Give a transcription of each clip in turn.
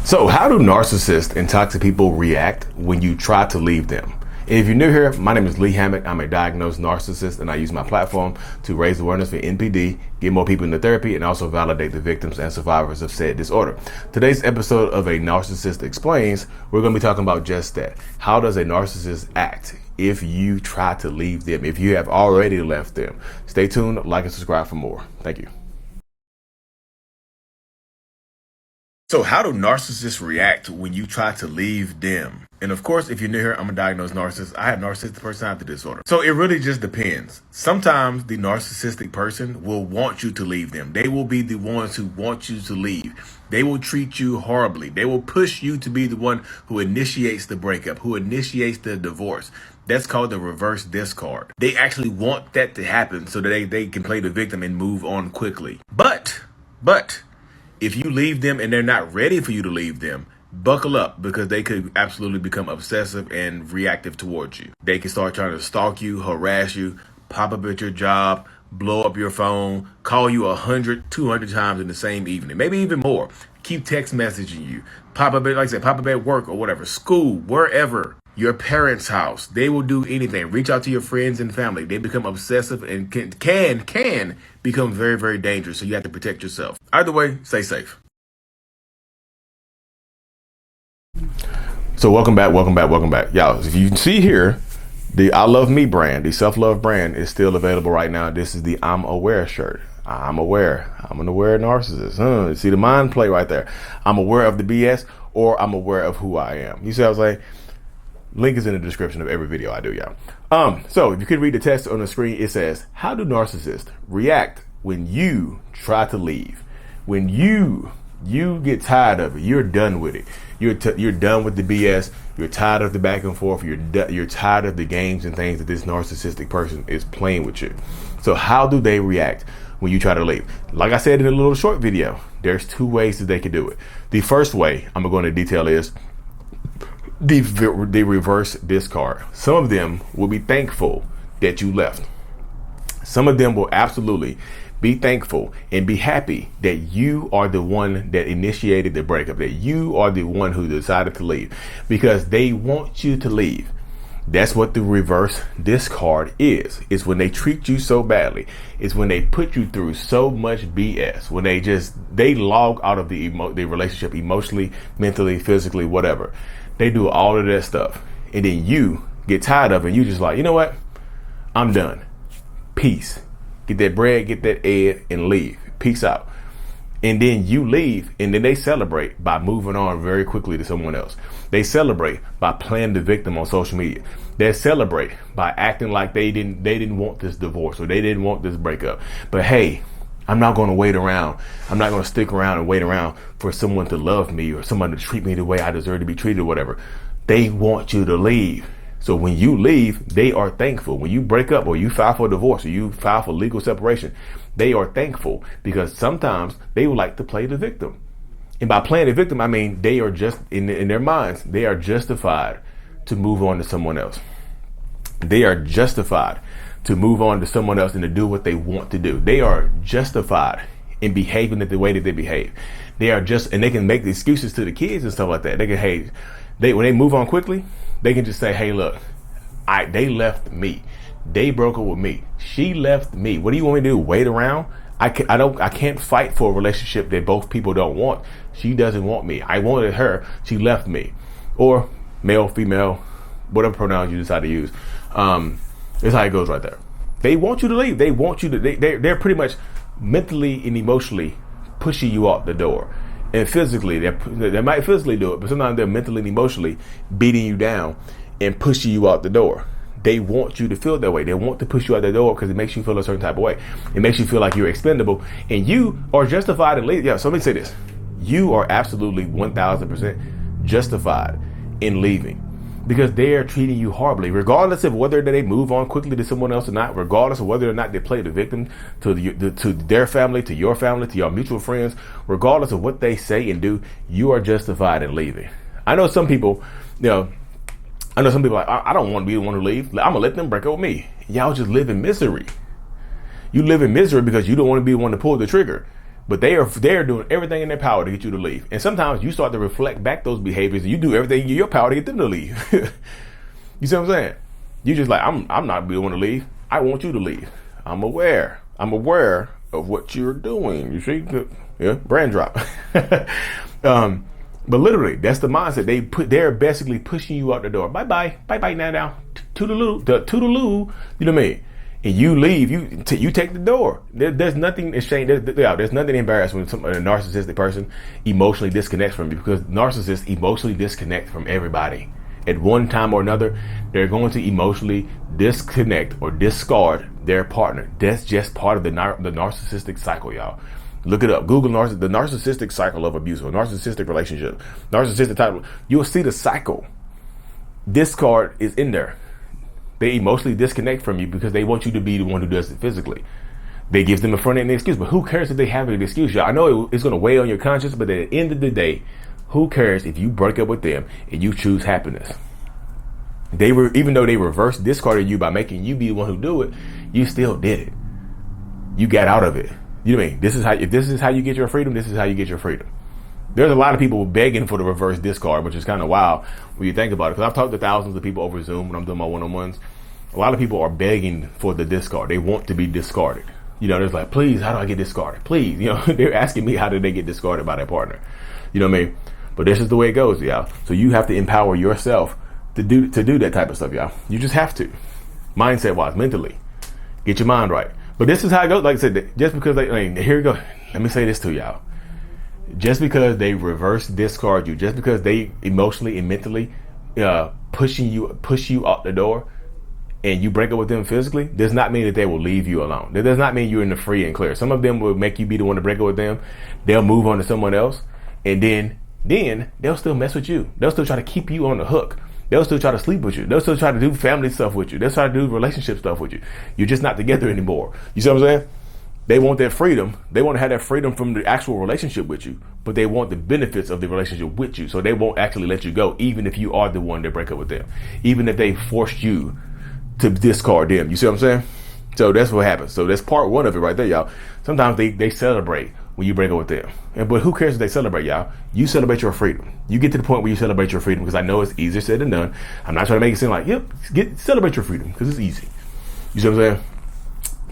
So how do narcissists and toxic people react when you try to leave them? And if you're new here, my name is Lee Hammock. I'm a diagnosed narcissist, and I use my platform to raise awareness for NPD, get more people into therapy, and also validate the victims and survivors of said disorder. Today's episode of A Narcissist Explains, we're going to be talking about just that. How does a narcissist act if you try to leave them, if you have already left them? Stay tuned, like and subscribe for more. Thank you. So how do narcissists react when you try to leave them? And of course, if you're new here, I'm a diagnosed narcissist. I have narcissistic personality disorder. So it really just depends. Sometimes the narcissistic person will want you to leave them. They will be the ones who want you to leave. They will treat you horribly. They will push you to be the one who initiates the breakup, who initiates the divorce. That's called the reverse discard. They actually want that to happen so that they can play the victim and move on quickly. But if you leave them and they're not ready for you to leave them, buckle up, because they could absolutely become obsessive and reactive towards you. They can start trying to stalk you, harass you, pop up at your job, blow up your phone, call you 100, 200 times in the same evening, maybe even more. Keep text messaging you, pop up at work or whatever, school, wherever. Your parents' house. They will do anything. Reach out to your friends and family. They become obsessive and can become very, very dangerous. So you have to protect yourself. Either way, stay safe. So welcome back. Y'all, if you can see here, the I Love Me brand, the self-love brand is still available right now. This is the I'm Aware shirt. I'm aware. I'm an aware narcissist. See the mind play right there. I'm aware of the BS, or I'm aware of who I am. You see what I'm saying? Link is in the description of every video I do, y'all. So if you could read the text on the screen, it says, how do narcissists react when you try to leave? When you get tired of it, you're done with it. You're done with the BS. You're tired of the back and forth. You're tired of the games and things that this narcissistic person is playing with you. So how do they react when you try to leave? Like I said in a little short video, there's two ways that they can do it. The first way I'm going to detail is the reverse discard. Some of them will be thankful that you left. Some of them will absolutely be thankful and be happy that you are the one that initiated the breakup, that you are the one who decided to leave, because they want you to leave. That's what the reverse discard is. It's when they treat you so badly. It's when they put you through so much BS. When they log out of the relationship emotionally, mentally, physically, whatever. They do all of that stuff. And then you get tired of it. And you just like, you know what? I'm done. Peace. Get that bread, get that egg, and leave. Peace out. And then you leave, and then they celebrate by moving on very quickly to someone else. They celebrate by playing the victim on social media. They celebrate by acting like they didn't want this divorce, or they didn't want this breakup. But hey, I'm not going to wait around. I'm not going to stick around and wait around for someone to love me or someone to treat me the way I deserve to be treated or whatever. They want you to leave. So when you leave, they are thankful. When you break up or you file for divorce or you file for legal separation, they are thankful, because sometimes they would like to play the victim. And by playing the victim, I mean they are just, in their minds, they are justified to move on to someone else. They are justified to move on to someone else and to do what they want to do. They are justified in behaving the way that they behave. They are just, and they can make the excuses to the kids and stuff like that. They can, when they move on quickly, they can just say, hey, look, they left me. They broke up with me. She left me. What do you want me to do? Wait around? I can't fight for a relationship that both people don't want. She doesn't want me. I wanted her. She left me. Or male, female, whatever pronouns you decide to use. That's how it goes right there. They want you to leave. They want you to, they're pretty much mentally and emotionally pushing you out the door. And physically, they might physically do it, but sometimes they're mentally and emotionally beating you down and pushing you out the door. They want you to feel that way. They want to push you out the door because it makes you feel a certain type of way. It makes you feel like you're expendable, and you are justified in leaving. Yeah, so let me say this. You are absolutely 1000% justified in leaving, because they are treating you horribly, regardless of whether they move on quickly to someone else or not, regardless of whether or not they play the victim to their family, to your family, to your mutual friends, regardless of what they say and do, you are justified in leaving. I know some people, like, I don't want to be the one who leave. I'm gonna let them break up with me. Y'all just live in misery. You live in misery because you don't want to be the one to pull the trigger. But they're doing everything in their power to get you to leave. And sometimes you start to reflect back those behaviors and you do everything in your power to get them to leave. You see what I'm saying? You just like, I'm not the one to leave. I want you to leave. I'm aware of what you're doing. You see? Yeah, brand drop. But literally, that's the mindset. They're basically pushing you out the door. Bye now. Toodaloo. You know what I mean? And you leave, you take the door. There's nothing there's nothing embarrassing when a narcissistic person emotionally disconnects from you, because narcissists emotionally disconnect from everybody. At one time or another, they're going to emotionally disconnect or discard their partner. That's just part of the narcissistic cycle, y'all. Look it up. Google the narcissistic cycle of abuse or narcissistic relationship. Narcissistic type. You'll see the cycle. Discard is in there. They emotionally disconnect from you because they want you to be the one who does it physically. They give them a front end excuse, but who cares if they have an excuse? Y'all, I know it's going to weigh on your conscience, but at the end of the day, who cares if you break up with them and you choose happiness? Even though they reverse discarded you by making you be the one who do it, you still did it. You got out of it. You know what I mean? If this is how you get your freedom, this is how you get your freedom. There's a lot of people begging for the reverse discard, which is kind of wild when you think about it. Because I've talked to thousands of people over Zoom when I'm doing my one-on-ones. A lot of people are begging for the discard. They want to be discarded. You know, there's like, please, how do I get discarded? Please, you know, they're asking me how did they get discarded by their partner. You know what I mean? But this is the way it goes, y'all. So you have to empower yourself to do that type of stuff, y'all. You just have to, mindset-wise, mentally, get your mind right. But this is how it goes. Like I said, just because here we go. Let me say this to y'all. Just because they reverse discard you, just because they emotionally and mentally push you out the door, and you break up with them physically, does not mean that they will leave you alone. That does not mean you're in the free and clear. Some of them will make you be the one to break up with them. They'll move on to someone else, and then they'll still mess with you. They'll still try to keep you on the hook. They'll still try to sleep with you. They'll still try to do family stuff with you. They'll try to do relationship stuff with you. You're just not together anymore. You see what I'm saying? They want that freedom. They want to have that freedom from the actual relationship with you, but they want the benefits of the relationship with you. So they won't actually let you go, even if you are the one to break up with them, even if they forced you to discard them. You see what I'm saying? So that's what happens. So that's part one of it right there, y'all. Sometimes they celebrate when you break up with them. But who cares if they celebrate, y'all? You celebrate your freedom. You get to the point where you celebrate your freedom, because I know it's easier said than done. I'm not trying to make it seem like, celebrate your freedom, because it's easy. You see what I'm saying?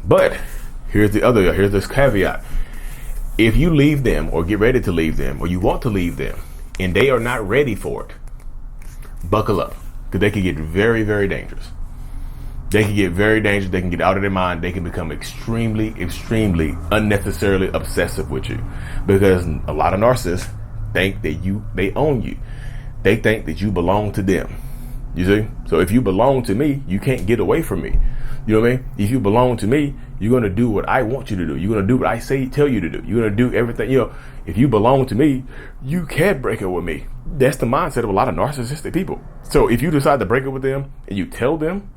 But here's this caveat. If you leave them or get ready to leave them or you want to leave them and they are not ready for it, buckle up, because they can get very, very dangerous. They can get very dangerous. They can get out of their mind. They can become extremely, extremely unnecessarily obsessive with you, because a lot of narcissists think that they own you. They think that you belong to them. You see? So if you belong to me, you can't get away from me. You know what I mean? If you belong to me, you're going to do what I want you to do. You're going to do what I tell you to do. You're going to do everything. You know, if you belong to me, you can't break up with me. That's the mindset of a lot of narcissistic people. So if you decide to break up with them and you tell them,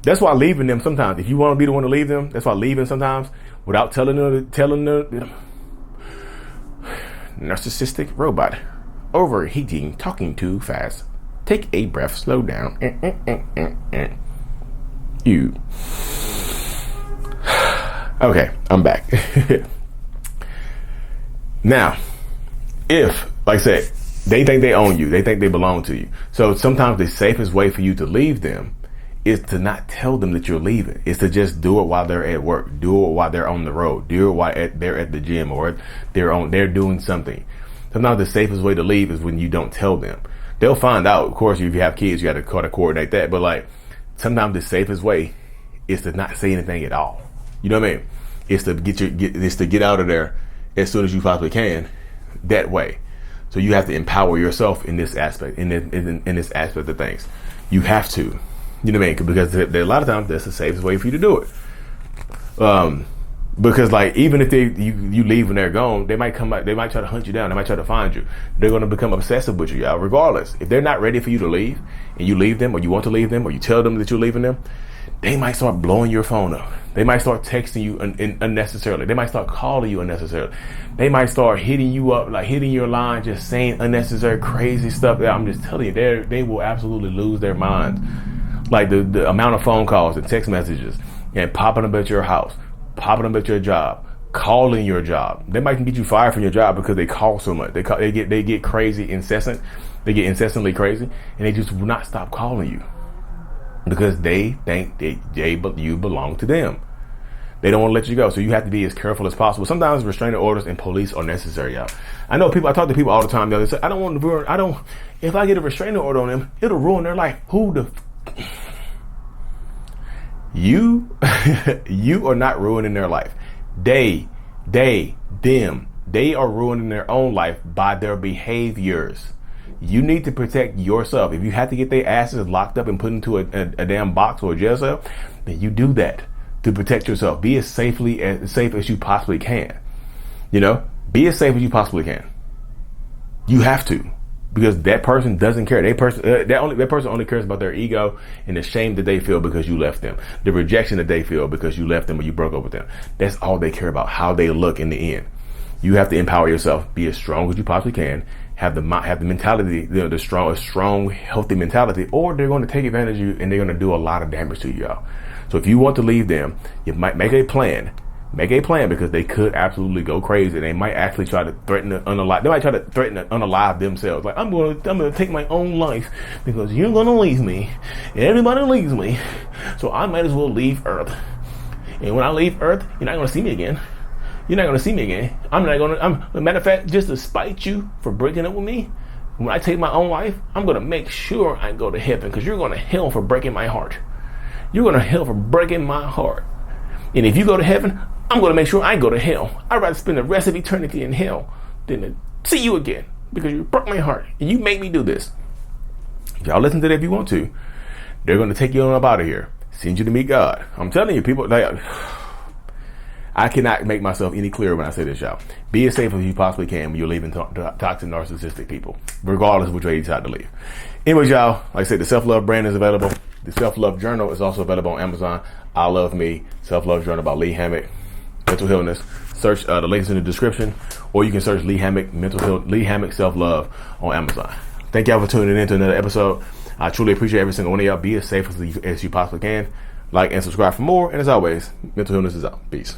that's why leaving them sometimes, if you want to be the one to leave them, that's why leaving sometimes without telling them, narcissistic robot, overheating, talking too fast. Take a breath, slow down. You. Okay, I'm back. Now, if, like I said, they think they own you, they think they belong to you. So sometimes the safest way for you to leave them is to not tell them that you're leaving. It's to just do it while they're at work, do it while they're on the road, do it while they're at the gym, or they're doing something. Sometimes the safest way to leave is when you don't tell them. They'll find out. Of course, if you have kids, you got to coordinate that. But like, sometimes the safest way is to not say anything at all. You know what I mean? It's to get out of there as soon as you possibly can. That way. So you have to empower yourself in this aspect, in this aspect of things. You have to. You know what I mean? Because a lot of times that's the safest way for you to do it. Because like, even if you leave when they're gone, they might come back. They might try to hunt you down. They might try to find you. They're going to become obsessive with you, y'all. Regardless, if they're not ready for you to leave, and you leave them, or you want to leave them, or you tell them that you're leaving them, they might start blowing your phone up. They might start texting you unnecessarily. They might start calling you unnecessarily. They might start hitting you up, like hitting your line, just saying unnecessary, crazy stuff. I'm just telling you, they will absolutely lose their minds. Like the amount of phone calls and text messages and popping up at your house, popping up at your job, calling your job. They might get you fired from your job because they call so much. They get crazy, incessant. They get incessantly crazy, and they just will not stop calling you because they think you belong to them. They don't want to let you go, so you have to be as careful as possible. Sometimes restraining orders and police are necessary, y'all. I talk to people all the time, y'all. They say, if I get a restraining order on them, it'll ruin their life. You are not ruining their life. They are ruining their own life by their behaviors. You need to protect yourself. If you have to get their asses locked up and put into a damn box or a jail cell, then you do that to protect yourself. Be as safe as you possibly can. Be as safe as you possibly can. You have to, because that person doesn't care. That person only cares about their ego and the shame that they feel because you left them, the rejection that they feel because you left them or you broke up with them. That's all they care about, how they look in the end. You have to empower yourself. Be as strong as you possibly can. Have the mentality, the strong, healthy mentality, or they're going to take advantage of you and they're going to do a lot of damage to you, y'all. So if you want to leave them, you might make a plan. Make a plan, because they could absolutely go crazy. They might actually try to threaten to unalive. They might try to threaten to unalive themselves. Like, I'm going to take my own life because you're going to leave me. Everybody leaves me, so I might as well leave Earth. And when I leave Earth, you're not going to see me again. You're not going to see me again. Matter of fact, just to spite you for breaking up with me, when I take my own life, I'm going to make sure I go to heaven, because you're going to hell for breaking my heart. You're going to hell for breaking my heart. And if you go to heaven, I'm going to make sure I go to hell. I'd rather spend the rest of eternity in hell than to see you again, because you broke my heart and you made me do this. Y'all listen to that if you want to. They're going to take you on up out of here, send you to meet God. I'm telling you, people, I cannot make myself any clearer when I say this, y'all. Be as safe as you possibly can when you're leaving toxic, narcissistic people, regardless of which way you decide to leave. Anyways, y'all, like I said, the self-love brand is available. The self-love journal is also available on Amazon. I Love Me, self-love journal by Lee Hammock, mental illness. Search the links in the description, or you can search Lee Hammock self-love on Amazon. Thank y'all for tuning in to another episode. I truly appreciate every single one of y'all. Be as safe as you possibly can. Like and subscribe for more. And as always, mental illness is out. Peace.